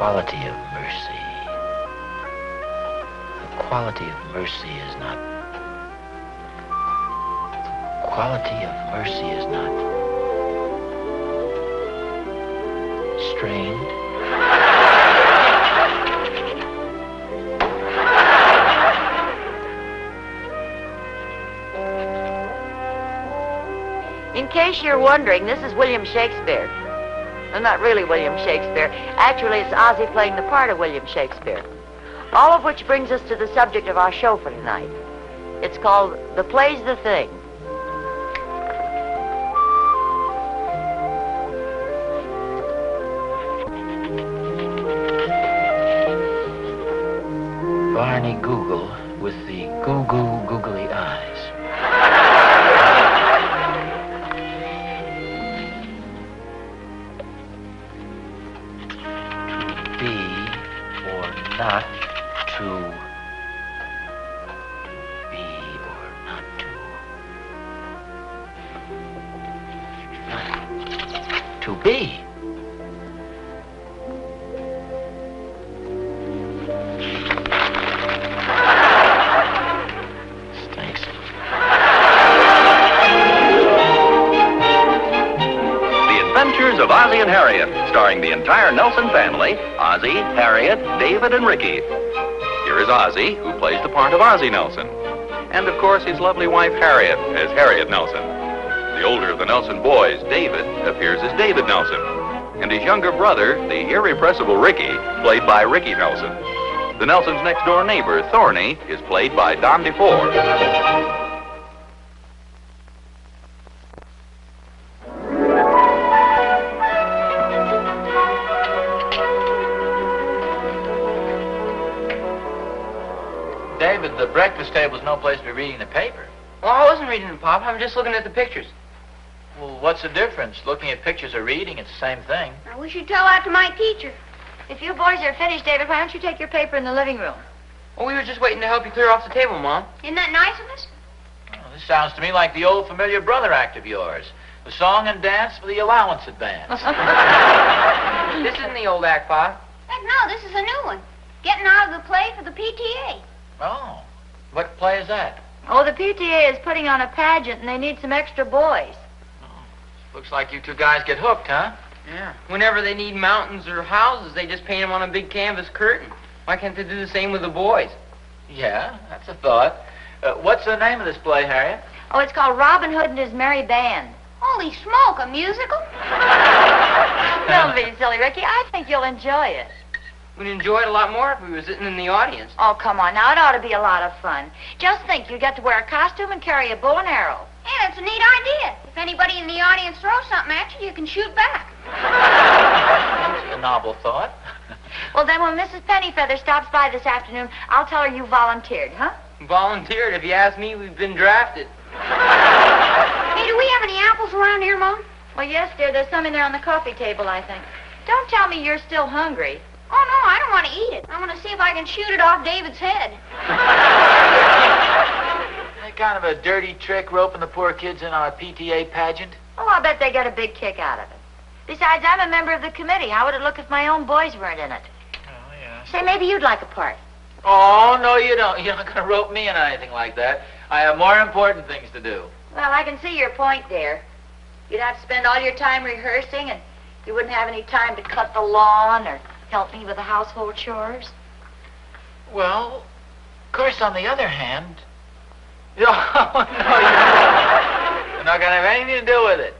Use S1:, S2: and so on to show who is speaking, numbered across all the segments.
S1: quality of mercy. The quality of mercy is not... Quality of mercy is not... strained.
S2: In case you're wondering, this is William Shakespeare. Well, not really William Shakespeare. Actually, it's Ozzie playing the part of William Shakespeare. All of which brings us to the subject of our show for tonight. It's called The Play's the Thing.
S1: Barney Google with the goo-goo googly eyes. Not to be or not to be. Thanks.
S3: The Adventures of Ozzie and Harriet, starring the entire Nelson family, Ozzie, Harriet, David, and Ricky. Here is Ozzie, who plays the part of Ozzie Nelson. And, of course, his lovely wife, Harriet, as Harriet Nelson. The older of the Nelson boys, David, appears as David Nelson. And his younger brother, the irrepressible Ricky, played by Ricky Nelson. The Nelsons' next-door neighbor, Thorny, is played by Don DeFore.
S1: David, the breakfast table's no place to be reading the paper.
S4: Well, I wasn't reading it, Pop. I'm just looking at the pictures.
S1: Well, what's the difference? Looking at pictures or reading, it's the same thing.
S5: Now, we should tell that to my teacher.
S2: If you boys are finished, David, why don't you take your paper in the living room?
S4: Well, we were just waiting to help you clear off the table, Mom.
S5: Isn't that nice of us?
S1: Well, this sounds to me like the old familiar brother act of yours. The song and dance for the allowance advance.
S4: This isn't the old act, Pop.
S5: Heck, no, this is a new one. Getting out of the play for the PTA.
S1: Oh, what play is that?
S2: Oh, the PTA is putting on a pageant, and they need some extra boys.
S1: Oh, looks like you two guys get hooked, huh?
S4: Yeah. Whenever they need mountains or houses, they just paint them on a big canvas curtain. Why can't they do the same with the boys?
S1: Yeah, that's a thought. What's the name of this play, Harriet?
S2: Oh, it's called Robin Hood and His Merry Band.
S5: Holy smoke, a musical?
S2: Don't be silly, Ricky. I think you'll enjoy it.
S4: We'd enjoy it a lot more if we were sitting in the audience.
S2: Oh, come on. Now, it ought to be a lot of fun. Just think, you get to wear a costume and carry a bow and arrow.
S5: Yeah, that's a neat idea. If anybody in the audience throws something at you, you can shoot back.
S1: That's a novel thought.
S2: Well, then when Mrs. Pennyfeather stops by this afternoon, I'll tell her you volunteered, huh?
S4: Volunteered. If you ask me, we've been drafted.
S5: Hey, do we have any apples around here, Mom?
S2: Well, yes, dear. There's some in there on the coffee table, I think. Don't tell me you're still hungry.
S5: Oh, no, I don't want to eat it. I want to see if I can shoot it off David's head.
S1: That kind of a dirty trick roping the poor kids in on a PTA pageant?
S2: Oh, I'll bet they get a big kick out of it. Besides, I'm a member of the committee. How would it look if my own boys weren't in it?
S1: Oh, yeah.
S2: Say, maybe you'd like a part.
S1: Oh, no, you don't. You're not going to rope me in on anything like that. I have more important things to do.
S2: Well, I can see your point, dear. You'd have to spend all your time rehearsing, and you wouldn't have any time to cut the lawn or help me with the household chores.
S1: Well, of course, on the other hand... No, no, you're not going to have anything to do with it.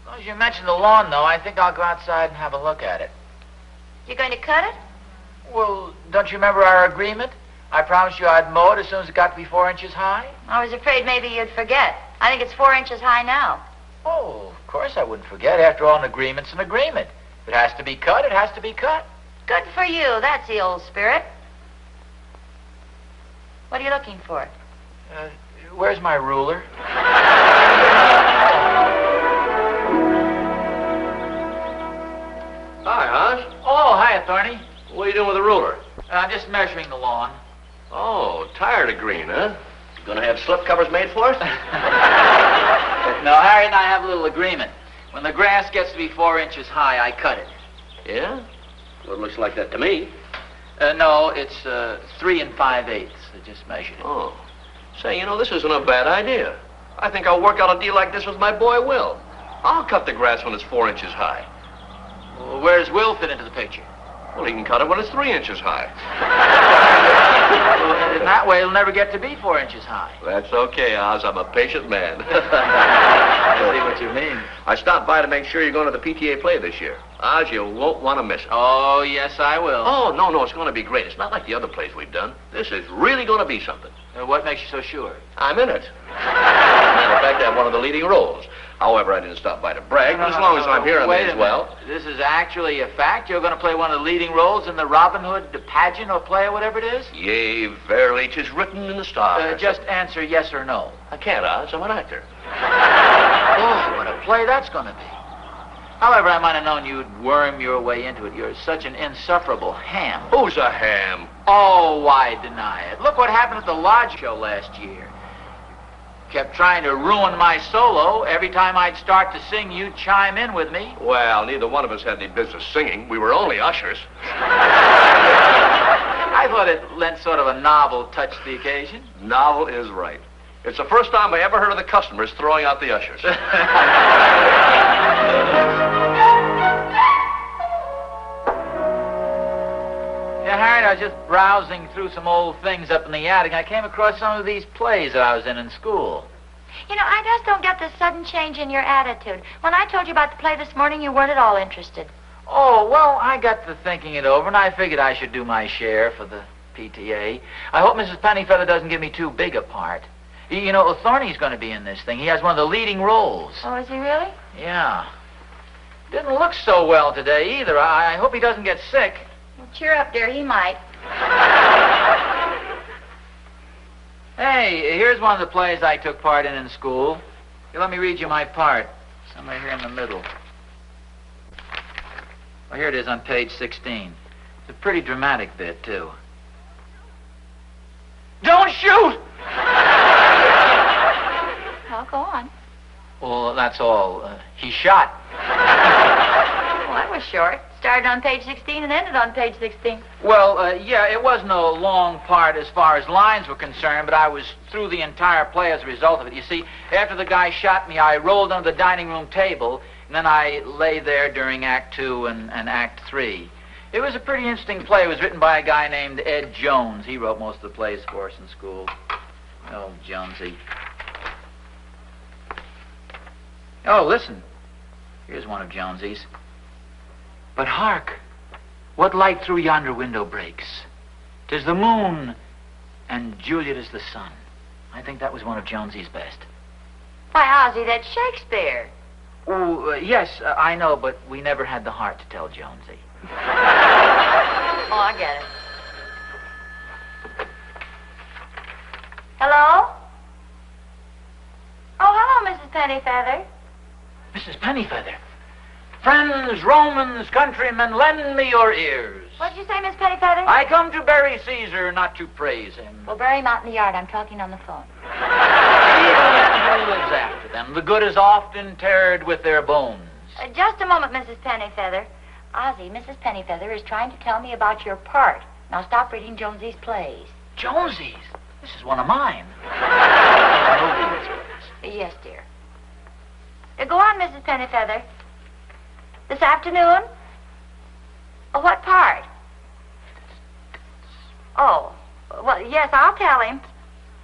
S1: As long as you mention the lawn, though, I think I'll go outside and have a look at it.
S2: You're going to cut it?
S1: Well, don't you remember our agreement? I promised you I'd mow it as soon as it got to be 4 inches high.
S2: I was afraid maybe you'd forget. I think it's 4 inches high now.
S1: Oh, of course I wouldn't forget. After all, an agreement's an agreement. If it has to be cut, it has to be cut.
S2: Good for you. That's the old spirit. What are you looking for?
S1: Where's my ruler?
S6: Hi, Oz.
S1: Oh, hiya, Thorny.
S6: What are you doing with the ruler?
S1: I'm just measuring the lawn.
S6: Oh, tired of green, huh? Gonna have slip covers made for us?
S1: No, Harry and I have a little agreement. When the grass gets to be 4 inches high, I cut it.
S6: Yeah? Well, it looks like that to me.
S1: No, it's 3 5/8. I just measured it.
S6: Oh. Say, this isn't a bad idea. I think I'll work out a deal like this with my boy Will. I'll cut the grass when it's 4 inches high.
S1: Well, where does Will fit into the picture?
S6: Well, he can cut it when it's 3 inches high.
S1: Well, in that way, it'll never get to be 4 inches high.
S6: That's okay, Oz. I'm a patient man.
S1: I see what you mean.
S6: I stopped by to make sure you're going to the PTA play this year. Oz, you won't want to miss it.
S1: Oh, yes, I will.
S6: Oh, no, it's going to be great. It's not like the other plays we've done. This is really going to be something.
S1: What makes you so sure?
S6: I'm in it. Matter of fact, I have one of the leading roles. However, I didn't stop by to brag, but as long as I'm here, I may as well.
S1: This is actually a fact? You're going to play one of the leading roles in the Robin Hood pageant or play or whatever it is?
S6: Yea, verily, 'tis written in the stars.
S1: Just answer yes or no.
S6: I can't, Oz. I'm an actor.
S1: Oh, what a play that's going to be. However, I might have known you'd worm your way into it. You're such an insufferable ham.
S6: Who's a ham?
S1: Oh, why deny it? Look what happened at the Lodge show last year. Kept trying to ruin my solo. Every time I'd start to sing, you'd chime in with me.
S6: Well, neither one of us had any business singing. We were only ushers.
S1: I thought it lent sort of a novel touch to the occasion.
S6: Novel is right. It's the first time I ever heard of the customers throwing out the ushers.
S1: Yeah, Harriet, I was just browsing through some old things up in the attic. I came across some of these plays that I was in school.
S2: I just don't get this sudden change in your attitude. When I told you about the play this morning, you weren't at all interested.
S1: Oh, well, I got to thinking it over, and I figured I should do my share for the PTA. I hope Mrs. Pennyfeather doesn't give me too big a part. Thorny's going to be in this thing. He has one of the leading roles.
S2: Oh, is he really?
S1: Yeah. Didn't look so well today, either. I hope he doesn't get sick.
S2: Well, cheer up, dear. He might.
S1: Hey, here's one of the plays I took part in school. Here, let me read you my part. Somewhere here in the middle. Well, here it is on page 16. It's a pretty dramatic bit, too. Don't shoot!
S2: Well, go on.
S1: Well, that's all. He shot.
S2: Well, that was short. Started on page 16 and ended on page 16.
S1: Well, yeah, it wasn't a long part as far as lines were concerned, but I was through the entire play as a result of it. You see, after the guy shot me, I rolled under the dining room table, and then I lay there during Act 2 and Act 3. It was a pretty interesting play. It was written by a guy named Ed Jones. He wrote most of the plays for us in school. Oh, Jonesy. Oh, listen. Here's one of Jonesy's. But hark, what light through yonder window breaks? 'Tis the moon, and Juliet is the sun. I think that was one of Jonesy's best.
S2: Why, Ozzie, that's Shakespeare.
S1: Oh, yes, I know, but we never had the heart to tell Jonesy.
S2: Oh, I get it. Hello? Oh, hello, Mrs. Pennyfeather.
S1: Mrs. Pennyfeather. Friends, Romans, countrymen, lend me your ears.
S2: What'd you say, Miss Pennyfeather?
S1: I come to bury Caesar, not to praise him.
S2: Well, bury him out in the yard. I'm talking on the phone.
S1: Evil men who lives after them. The good is oft interred with their bones.
S2: Just a moment, Mrs. Pennyfeather. Ozzie, Mrs. Pennyfeather is trying to tell me about your part. Now stop reading Jonesy's plays.
S1: Jonesy's? This is one of mine.
S2: Yes, dear. Go on, Mrs. Pennyfeather. This afternoon? Oh, what part? Oh, well, yes, I'll tell him.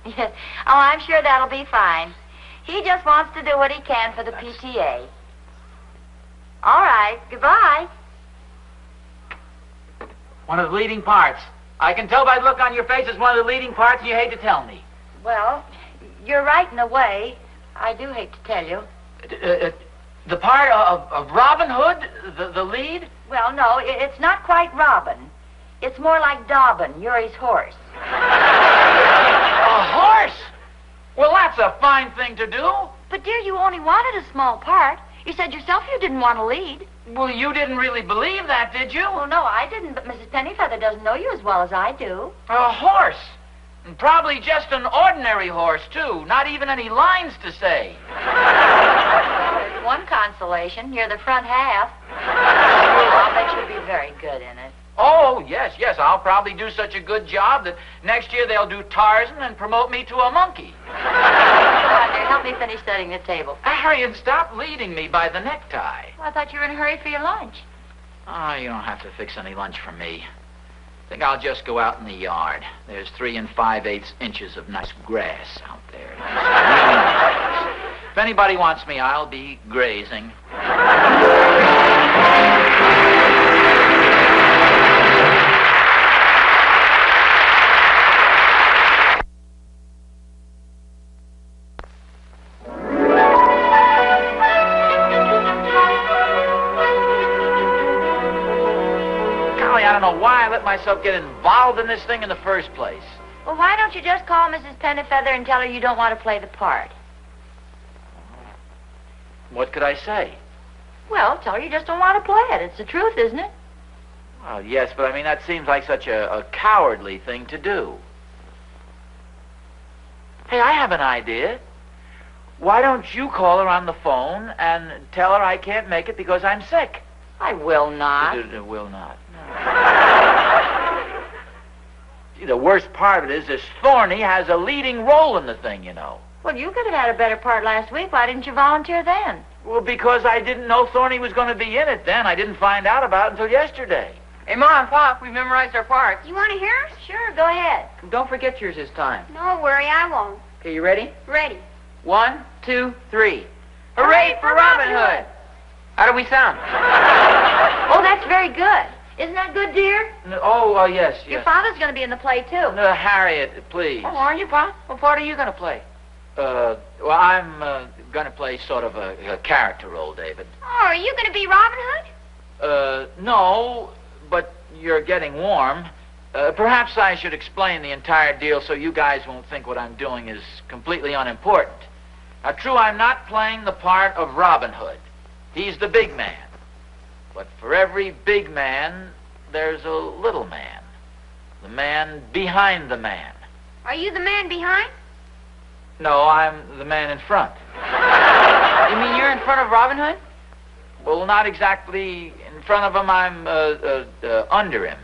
S2: Yes. Oh, I'm sure that'll be fine. He just wants to do what he can for the PTA. All right. Goodbye.
S1: One of the leading parts. I can tell by the look on your face it's one of the leading parts, and you hate to tell me.
S2: Well, you're right in a way. I do hate to tell you.
S1: The part of Robin Hood, the lead?
S2: Well, no, it's not quite Robin. It's more like Dobbin, Uri's horse.
S1: A horse? Well, that's a fine thing to do.
S2: But, dear, you only wanted a small part. You said yourself you didn't want to lead.
S1: Well, you didn't really believe that, did you?
S2: Well, no, I didn't, but Mrs. Pennyfeather doesn't know you as well as I do.
S1: A horse? And probably just an ordinary horse, too. Not even any lines to say.
S2: There's one consolation. You're the front half. I'll bet you'll be
S1: yes, I'll probably do such a good job that next year they'll do Tarzan and promote me to a monkey.
S2: Come on, dear. Help me finish setting the table.
S1: Harriet, stop leading me by the necktie.
S2: Well, I thought you were in a hurry for your lunch.
S1: Oh, you don't have to fix any lunch for me. I think I'll just go out in the yard. There's 3 5/8 inches of nice grass out there. Nice green grass. If anybody wants me, I'll be grazing. Golly, I don't know why I let myself get involved in this thing in the first place.
S2: Well, why don't you just call Mrs. Pennifeather and tell her you don't want to play the part?
S1: What could I say?
S2: Well, tell her you just don't want to play it. It's the truth, isn't it?
S1: Well, yes, but I mean, that seems like such a cowardly thing to do. Hey, I have an idea. Why don't you call her on the phone and tell her I can't make it because I'm sick?
S2: I will not.
S1: Will not. No. See, the worst part of it is this Thorny has a leading role in the thing, you know.
S2: Well, you could have had a better part last week. Why didn't you volunteer then?
S1: Well, because I didn't know Thorny was going to be in it then. I didn't find out about it until yesterday.
S4: Hey, Mom, Pop, we've memorized our parts.
S5: You want to hear us?
S2: Sure, go ahead.
S4: Don't forget yours this time.
S5: Don't worry, I won't.
S4: Okay, you ready?
S5: Ready.
S4: 1, 2, 3. Hooray for Robin Hood! How do we sound?
S2: Oh, that's very good. Isn't that good, dear?
S1: Oh, yes, yes.
S2: Your father's going to be in the play, too.
S1: No, Harriet, please.
S4: Oh, are you, Pop? What part are you going to play?
S1: Well, I'm going to play sort of a character role, David.
S5: Oh, are you going to be Robin Hood?
S1: No, but you're getting warm. Perhaps I should explain the entire deal so you guys won't think what I'm doing is completely unimportant. Now, true, I'm not playing the part of Robin Hood. He's the big man. But for every big man, there's a little man. The man behind the man.
S5: Are you the man behind?
S1: No, I'm the man in front.
S4: You mean you're in front of Robin Hood?
S1: Well, not exactly in front of him. I'm under him.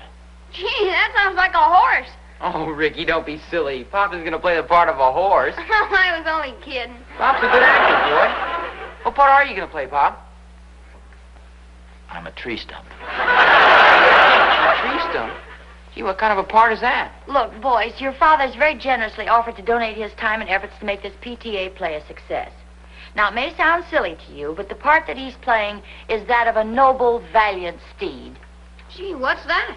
S5: Gee, that sounds like a horse.
S4: Oh, Ricky, don't be silly. Pop is going to play the part of a horse.
S5: I was only kidding.
S4: Pop's a good actor, boy. What part are you going to play, Pop?
S1: I'm a tree stump.
S4: A tree stump? Gee, what kind of a part is that?
S2: Look, boys, your father's very generously offered to donate his time and efforts to make this PTA play a success. Now, it may sound silly to you, but the part that he's playing is that of a noble, valiant steed.
S5: Gee, what's that?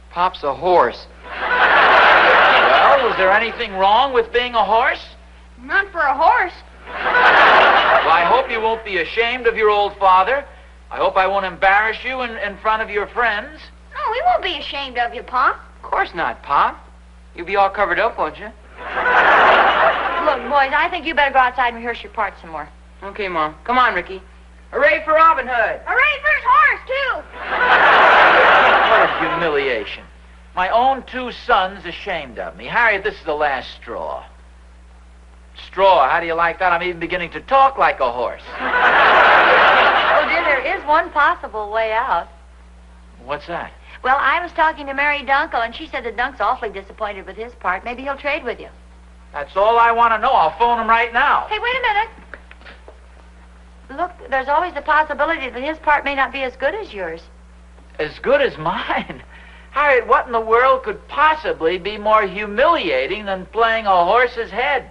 S4: Pop's a horse.
S1: Well, is there anything wrong with being a horse?
S5: Not for a horse.
S1: Well, I hope you won't be ashamed of your old father. I hope I won't embarrass you in front of your friends.
S5: No, we won't be ashamed of you, Pop.
S4: Of course not, Pop. You'll be all covered up, won't you?
S2: Look, boys, I think you better go outside and rehearse your part some more.
S4: Okay, Mom. Come on, Ricky. Hooray for Robin Hood!
S5: Hooray for his horse, too.
S1: What a humiliation. My own 2 sons ashamed of me. Harriet, this is the last straw. Straw, how do you like that? I'm even beginning to talk like a horse.
S2: Oh, dear, there is one possible way out.
S1: What's that?
S2: Well, I was talking to Mary Dunkel, and she said that Dunk's awfully disappointed with his part. Maybe he'll trade with you.
S1: That's all I want to know. I'll phone him right now.
S2: Hey, wait a minute. Look, there's always the possibility that his part may not be as good as yours.
S1: As good as mine? Harriet, what in the world could possibly be more humiliating than playing a horse's head?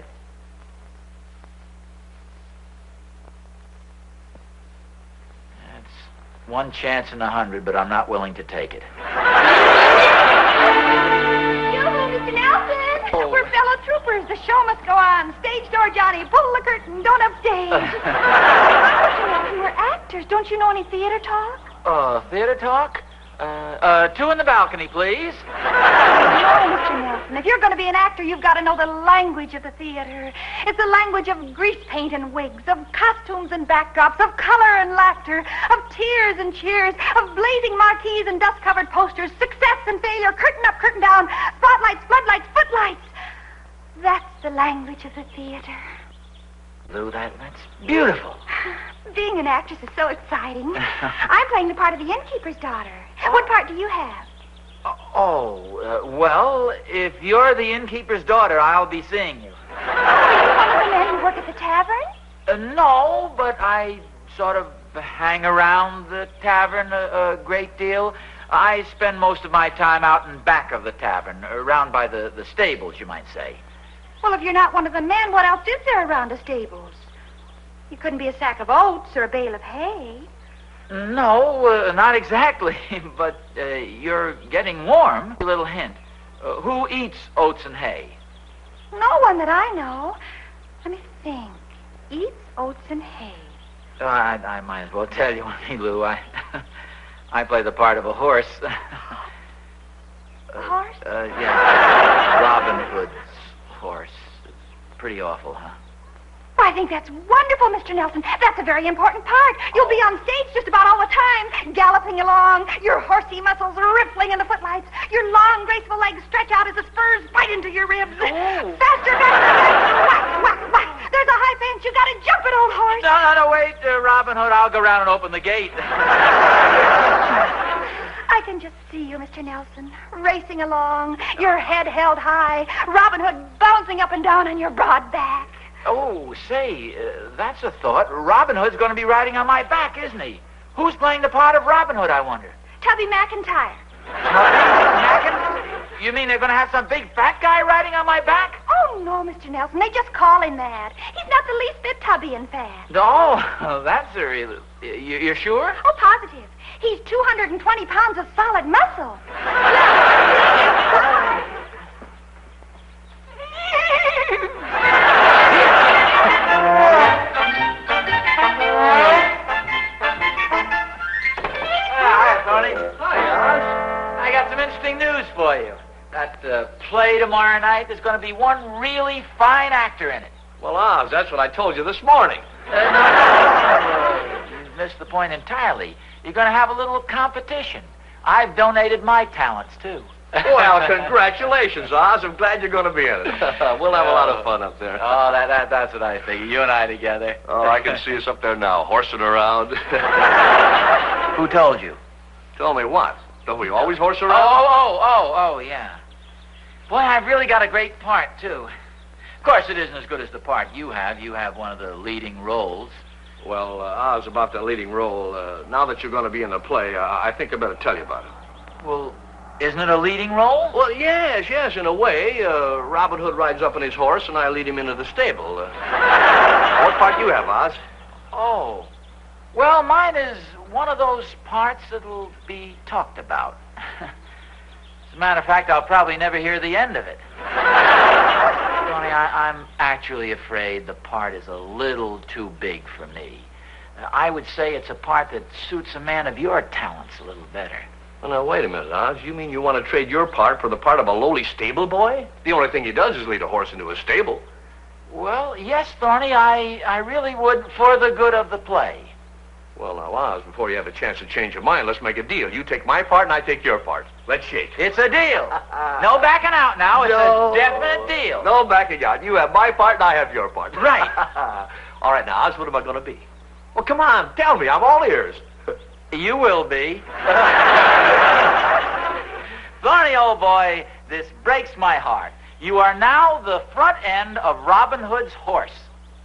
S1: That's one chance in 100, but I'm not willing to take it.
S5: Yoo-hoo, Mr. Nelson.
S1: Oh.
S5: We're fellow troopers. The show must go on. Stage door, Johnny. Pull the curtain. Don't upstage. Mr. Nelson, we're actors. Don't you know any theater talk?
S1: Theater talk? 2 in the balcony, please.
S5: No, Mr. Nelson. If you're going to be an actor, you've got to know the language of the theater. It's the language of grease paint and wigs, of costumes and backdrops, of color and laughter, of tears and cheers, of blazing marquees and dust-covered posters, success and failure, curtain up, curtain down, spotlights, floodlights, footlights. That's the language of the theater.
S1: Lou, that's beautiful.
S5: Being an actress is so exciting. I'm playing the part of the innkeeper's daughter. What part do you have?
S1: Oh, well, if you're the innkeeper's daughter, I'll be seeing you.
S5: Oh, are you one of the men who work at the tavern?
S1: No, but I sort of hang around the tavern a great deal. I spend most of my time out in back of the tavern, around by the stables, you might say.
S5: Well, if you're not one of the men, what else is there around the stables? You couldn't be a sack of oats or a bale of hay.
S1: No, not exactly, but you're getting warm. A little hint. Who eats oats and hay?
S5: No one that I know. Let me think. Eats oats and hay.
S1: I might as well tell you, Lou. I play the part of a horse.
S5: A horse?
S1: Yeah. Robin Hood's horse. It's pretty awful, huh?
S5: Well, I think that's wonderful, Mr. Nelson. That's a very important part. You'll be on stage just about all the time, galloping along, your horsey muscles rippling in the footlights, your long, graceful legs stretch out as the spurs bite into your ribs.
S1: Oh.
S5: Faster, faster, whack, whack, whack. There's a high fence. You gotta jump it, old horse.
S1: No, wait, Robin Hood. I'll go around and open the gate.
S5: I can just see you, Mr. Nelson, racing along, your head held high, Robin Hood bouncing up and down on your broad back.
S1: Oh, say, that's a thought. Robin Hood's going to be riding on my back, isn't he? Who's playing the part of Robin Hood, I wonder?
S5: Tubby McIntyre.
S1: You mean they're going to have some big fat guy riding on my back?
S5: Oh, no, Mr. Nelson. They just call him that. He's not the least bit tubby and fat.
S1: No, that's a real... You're sure?
S5: Oh, positive. He's 220 pounds of solid muscle.
S1: Hi, Tony. Hi, Oz. I got some interesting news for you. That play tomorrow night, there's going to be one really fine actor in it.
S6: Well, Oz, that's what I told you this morning.
S1: No. You missed the point entirely. You're going to have a little competition. I've donated my talents, too.
S6: Well, congratulations, Oz. I'm glad you're going to be in it. We'll have a lot of fun up there.
S1: Oh, that's what I figure. You and I together.
S6: Oh, I can see us up there now, horsing around.
S1: Who told you?
S6: Tell me what? Don't we always horse around?
S1: Oh, yeah. Boy, I've really got a great part, too. Of course, it isn't as good as the part you have. You have one of the leading roles.
S6: Well, Oz, about that leading role, now that you're going to be in the play, I think I better tell you about it.
S1: Well, isn't it a leading role?
S6: Well, yes, in a way. Robin Hood rides up on his horse, and I lead him into the stable. What part do you have, Oz?
S1: Oh. Well, mine is one of those parts that'll be talked about. As a matter of fact, I'll probably never hear the end of it. Tony, I'm actually afraid the part is a little too big for me. I would say it's a part that suits a man of your talents a little better.
S6: Well, now, wait a minute, Oz. You mean you want to trade your part for the part of a lowly stable boy? The only thing he does is lead a horse into a stable.
S1: Well, yes, Thorny, I really would for the good of the play.
S6: Well, now, Oz, before you have a chance to change your mind, let's make a deal. You take my part and I take your part. Let's shake.
S1: It's a deal. No backing out now. It's a definite deal.
S6: No backing out. You have my part and I have your part.
S1: Right.
S6: All right, now, Oz, what am I going to be? Well, come on, tell me. I'm all ears.
S1: You will be. Thorny, old boy, this breaks my heart. You are now the front end of Robin Hood's horse.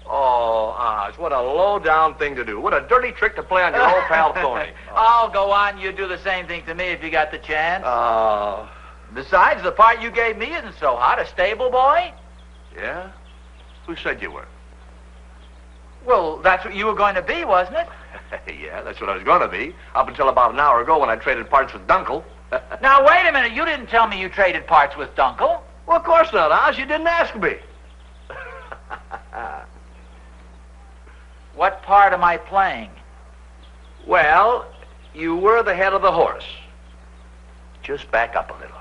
S6: Oh, Oz, what a low-down thing to do. What a dirty trick to play on your old pal Thorny.
S1: Oh, go on. You do the same thing to me if you got the chance.
S6: Oh.
S1: Besides, the part you gave me isn't so hot. A stable boy?
S6: Yeah? Who said you were?
S1: Well, that's what you were going to be, wasn't it?
S6: Yeah, that's what I was going to be. Up until about an hour ago when I traded parts with Dunkel.
S1: Now, wait a minute. You didn't tell me you traded parts with Dunkel.
S6: Well, of course not, Oz. You didn't ask me.
S1: What part am I playing?
S6: Well, you were the head of the horse. Just back up a little.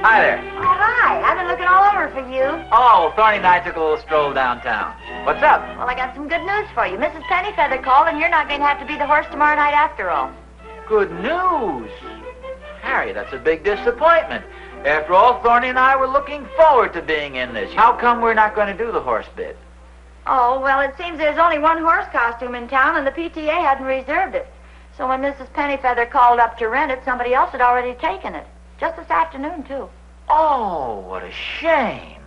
S1: Hi there.
S2: Oh, hi. I've been looking all over for you.
S1: Oh, Thorny and I took a little stroll downtown. What's up?
S2: Well, I got some good news for you. Mrs. Pennyfeather called, and you're not going to have to be the horse tomorrow night after all.
S1: Good news. Harry, that's a big disappointment. After all, Thorny and I were looking forward to being in this. How come we're not going to do the horse bit?
S2: Oh, well, it seems there's only one horse costume in town, and the PTA hadn't reserved it. So when Mrs. Pennyfeather called up to rent it, somebody else had already taken it. Just this afternoon, too.
S1: Oh, what a shame.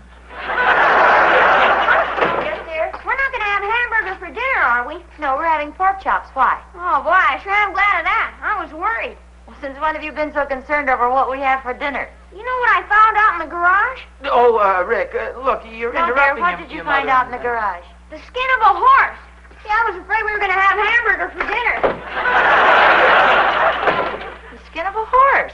S2: Yes, dear?
S5: We're not going to have hamburger for dinner, are we?
S2: No, we're having pork chops. Why?
S5: Oh, boy, I sure am glad of that. I was worried.
S2: Well, since when have you been so concerned over what we have for dinner?
S5: You know what I found out in the garage?
S1: Oh, Rick, look, you're
S2: No,
S1: interrupting
S2: dear, what
S1: your-
S2: did you
S1: your
S2: find
S1: mother.
S2: out in the garage?
S5: The skin of a horse. See, I was afraid we were going to have hamburger for dinner.
S2: The skin of a horse.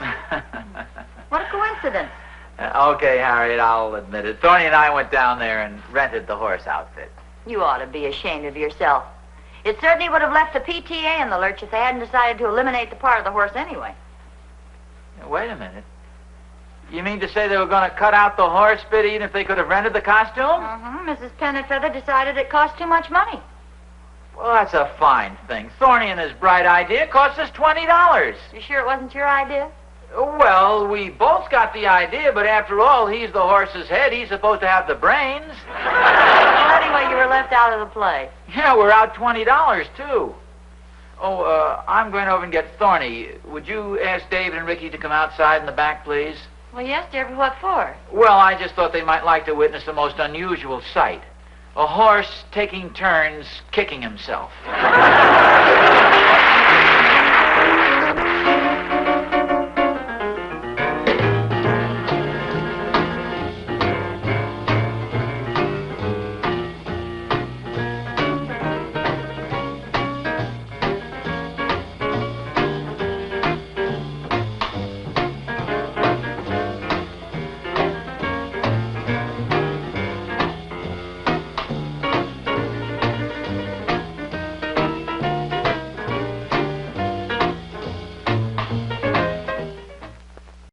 S2: What a coincidence.
S1: Okay, Harriet, I'll admit it. Thorny and I went down there and rented the horse outfit.
S2: You ought to be ashamed of yourself. It certainly would have left the PTA in the lurch if they hadn't decided to eliminate the part of the horse anyway.
S1: Wait a minute. You mean to say they were going to cut out the horse bit even if they could have rented the costume?
S2: Mrs. Pennyfeather decided it cost too much money.
S1: Well, that's a fine thing. Thorny and his bright idea cost us $20.
S2: You sure it wasn't your idea?
S1: Well, we both got the idea, but after all, he's the horse's head. He's supposed to have the brains.
S2: Well, anyway, you were left out of the play.
S1: Yeah, we're out $20, too. Oh, I'm going over and get Thorny. Would you ask David and Ricky to come outside in the back, please?
S2: Well, yes, dear, but what for?
S1: Well, I just thought they might like to witness the most unusual sight. A horse taking turns kicking himself.